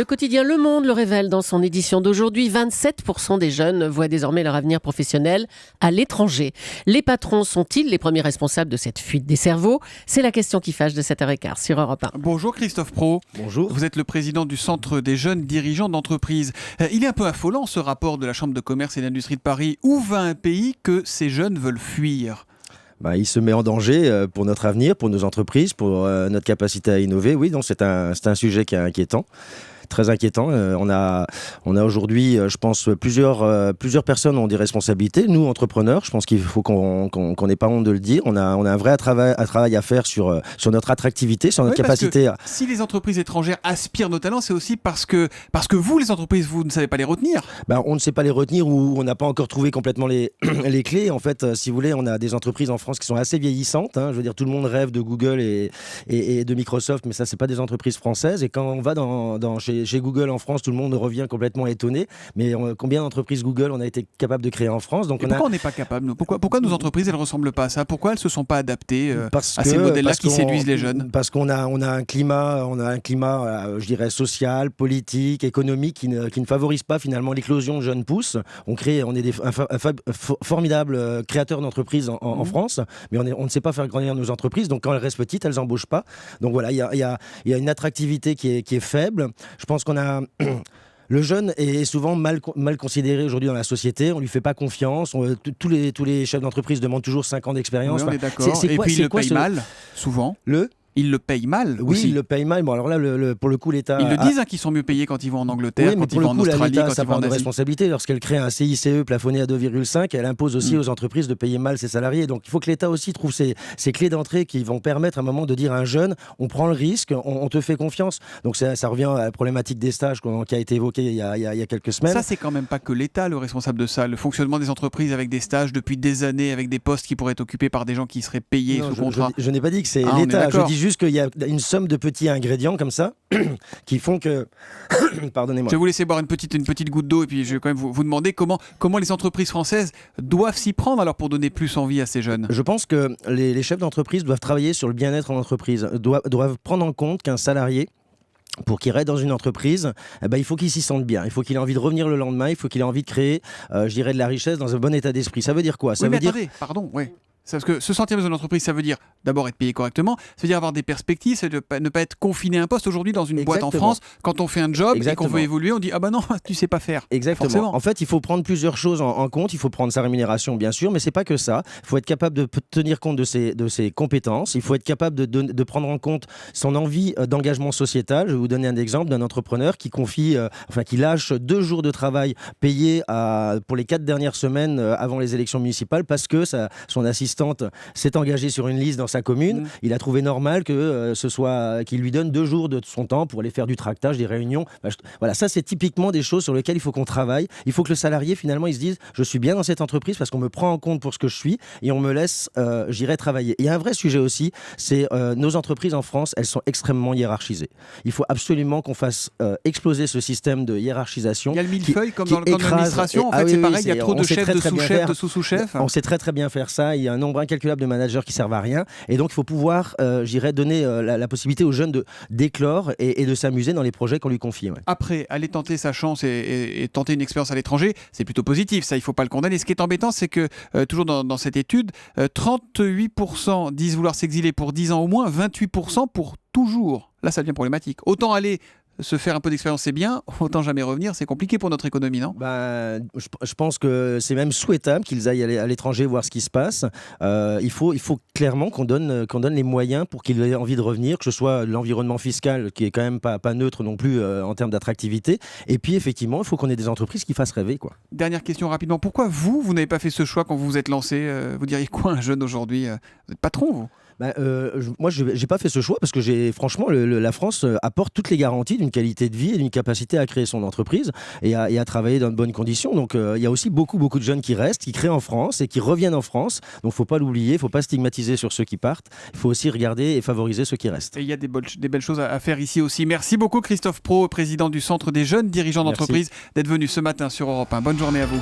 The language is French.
Le quotidien Le Monde le révèle dans son édition d'aujourd'hui. 27% des jeunes voient désormais leur avenir professionnel à l'étranger. Les patrons sont-ils les premiers responsables de cette fuite des cerveaux ? C'est la question qui fâche de 7h15 sur Europe 1. Bonjour Christophe Pro. Bonjour. Vous êtes le président du Centre des jeunes dirigeants d'entreprise. Il est un peu affolant ce rapport de la Chambre de commerce et d'industrie de Paris. Où va un pays que ces jeunes veulent fuir ? Il se met en danger pour notre avenir, pour nos entreprises, pour notre capacité à innover. Oui, donc c'est un sujet qui est inquiétant. Très inquiétant. On a aujourd'hui, je pense, plusieurs personnes ont des responsabilités. Nous, entrepreneurs, je pense qu'il faut qu'on n'ait pas honte de le dire. On a un vrai travail à faire sur notre attractivité, sur notre capacité. Si les entreprises étrangères aspirent nos talents, c'est aussi parce que vous, les entreprises, vous ne savez pas les retenir. On ne sait pas les retenir ou on n'a pas encore trouvé complètement les clés. En fait, si vous voulez, on a des entreprises en France qui sont assez vieillissantes. Je veux dire, tout le monde rêve de Google et de Microsoft, mais ça, c'est pas des entreprises françaises. Et quand on va chez Google en France, tout le monde revient complètement étonné. Mais combien d'entreprises Google on a été capable de créer en France ? Donc pourquoi on n'est pas capable, nous ? Pourquoi nos entreprises, elles ne ressemblent pas à ça ? Pourquoi elles ne se sont pas adaptées à ces modèles-là qui séduisent les jeunes ? Parce qu'on a un climat, je dirais, social, politique, économique qui ne favorise pas finalement l'éclosion de jeunes pousses. On est des formidables créateurs d'entreprises en France, mais on ne sait pas faire grandir nos entreprises. Donc quand elles restent petites, elles n'embauchent pas. Donc voilà, il y a une attractivité qui est faible. Je pense qu'on a... Le jeune est souvent mal considéré aujourd'hui dans la société. On ne lui fait pas confiance. Tous les chefs d'entreprise demandent toujours 5 ans d'expérience. Oui, on est d'accord. Et puis, il le paye mal, souvent. Ils le payent mal aussi. Oui, ils le payent mal. Bon, alors là, pour le coup, l'État... Ils le disent qu'ils sont mieux payés quand ils vont en Angleterre, quand ils vont en Australie, quand ils vont en Asie. Responsabilité. Lorsqu'elle crée un CICE plafonné à 2,5, elle impose aussi aux entreprises de payer mal ses salariés. Donc, il faut que l'État aussi trouve ces clés d'entrée qui vont permettre à un moment de dire à un jeune, on prend le risque, on te fait confiance. Donc, ça revient à la problématique des stages qui a été évoquée il y a quelques semaines. Ça, c'est quand même pas que l'État le responsable de ça. Le fonctionnement des entreprises avec des stages depuis des années, avec des postes qui pourraient être occupés par des gens qui seraient payés sous contrat. Je n'ai pas dit que c'est l'État. Je dis juste qu'il y a une somme de petits ingrédients comme ça qui font que... Pardonnez-moi. Je vais vous laisser boire une petite goutte d'eau et puis je vais quand même vous demander comment les entreprises françaises doivent s'y prendre alors pour donner plus envie à ces jeunes. Je pense que les chefs d'entreprise doivent travailler sur le bien-être en entreprise, doivent prendre en compte qu'un salarié, pour qu'il reste dans une entreprise, il faut qu'il s'y sente bien. Il faut qu'il ait envie de revenir le lendemain. Il faut qu'il ait envie de créer, de la richesse dans un bon état d'esprit. Ça veut dire quoi ? Parce que se sentir dans une entreprise, ça veut dire d'abord être payé correctement, ça veut dire avoir des perspectives, c'est ne pas être confiné à un poste. Aujourd'hui, dans une boîte en France, quand on fait un job et qu'on veut évoluer, on dit « Ah bah non, tu sais pas faire ». Exactement. Forcément. En fait, il faut prendre plusieurs choses en compte. Il faut prendre sa rémunération, bien sûr, mais c'est pas que ça. Il faut être capable de tenir compte de ses compétences. Il faut être capable de prendre en compte son envie d'engagement sociétal. Je vais vous donner un exemple d'un entrepreneur qui qui lâche 2 jours de travail payés pour les 4 dernières semaines avant les élections municipales parce que son assistant s'est engagé sur une liste dans sa commune. Il a trouvé normal qu'il lui donne 2 jours de son temps pour aller faire du tractage, des réunions. Voilà, ça c'est typiquement des choses sur lesquelles il faut qu'on travaille. Il faut que le salarié finalement il se dise je suis bien dans cette entreprise parce qu'on me prend en compte pour ce que je suis et on me laisse travailler. Il y a un vrai sujet aussi, c'est nos entreprises en France, elles sont extrêmement hiérarchisées. Il faut absolument qu'on fasse exploser ce système de hiérarchisation. Il y a le millefeuille comme dans l'administration. En fait, c'est pareil, il y a trop de chefs, de sous-chefs, de sous-sous-chefs. On sait très très bien faire ça. Il y a un nombre incalculable de managers qui servent à rien. Et donc, il faut pouvoir, donner la possibilité aux jeunes d'éclore et de s'amuser dans les projets qu'on lui confie. Ouais. Après, aller tenter sa chance et tenter une expérience à l'étranger, c'est plutôt positif. Ça, il ne faut pas le condamner. Ce qui est embêtant, c'est que, toujours dans cette étude, 38% disent vouloir s'exiler pour 10 ans au moins, 28% pour toujours. Là, ça devient problématique. Autant aller se faire un peu d'expérience, c'est bien. Autant jamais revenir, c'est compliqué pour notre économie, non ? Je pense que c'est même souhaitable qu'ils aillent à l'étranger voir ce qui se passe. Il faut clairement qu'on donne les moyens pour qu'ils aient envie de revenir, que ce soit l'environnement fiscal qui est quand même pas neutre non plus en termes d'attractivité. Et puis effectivement, il faut qu'on ait des entreprises qui fassent rêver, quoi. Dernière question rapidement. Pourquoi vous n'avez pas fait ce choix quand vous vous êtes lancé ? Vous diriez quoi un jeune aujourd'hui ? Vous êtes patron, vous ? Moi, je n'ai pas fait ce choix parce que franchement, la France apporte toutes les garanties d'une qualité de vie et d'une capacité à créer son entreprise et à travailler dans de bonnes conditions. Donc, il y a aussi beaucoup de jeunes qui restent, qui créent en France et qui reviennent en France. Donc, il ne faut pas l'oublier, il ne faut pas stigmatiser sur ceux qui partent. Il faut aussi regarder et favoriser ceux qui restent. Et il y a des belles choses à faire ici aussi. Merci beaucoup Christophe Pro, président du Centre des jeunes dirigeants d'entreprise, d'être venu ce matin sur Europe 1. Bonne journée à vous.